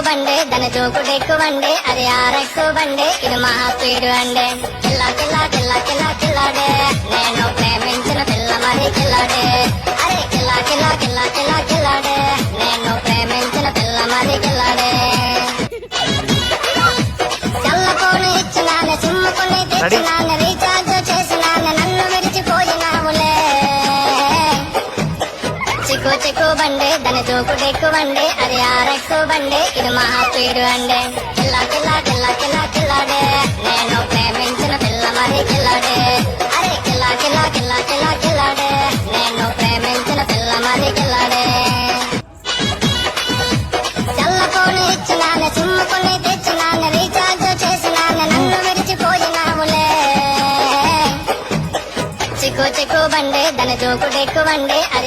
బండే దాని జోకుడెక్కువండే అది ఆరెక్కు బండే ఇది మహా స్పీడు అండే కిల్లా కిల్లా కిల్లా కిల్లా కిల్లాడే నేను ప్రేమించిన పిల్ల మరి కిల్లాడే అరే కిల్లా కిల్లా కిల్లా కిల్లా కిల్లాడే నేను ప్రేమించిన పిల్ల మరి కిల్లాడే చల్ల ఫోను ఇచ్చినానే సిమ్ము కొని తెచ్చినానే రీఛార్జ్ చేసినానే నన్ను విడిచిపోయినావులే చిక్కు చిక్కు బండే దాని జోకుడెక్కు బండే అది ఆరెక్కు బండే ఇది మహా స్పీడు అండే కిల్లా కిల్లా కిల్లా కిల్లా కిల్లాడే నేను ప్రేమించిన పిల్ల మరి కిల్లాడే అరే కిల్లా కిల్లా కిల్లా కిల్లా కిల్లాడే నేను ప్రేమించిన పిల్ల మరి కిల్లాడే చల్ల ఫోను ఇచ్చినానే సిమ్ము కొని తెచ్చినానే రీఛార్జ్ చేసినానే నన్ను విడిచిపోయినావులే చిక్కు చిక్కు బండే దాని జోకుడెక్కు బండే అది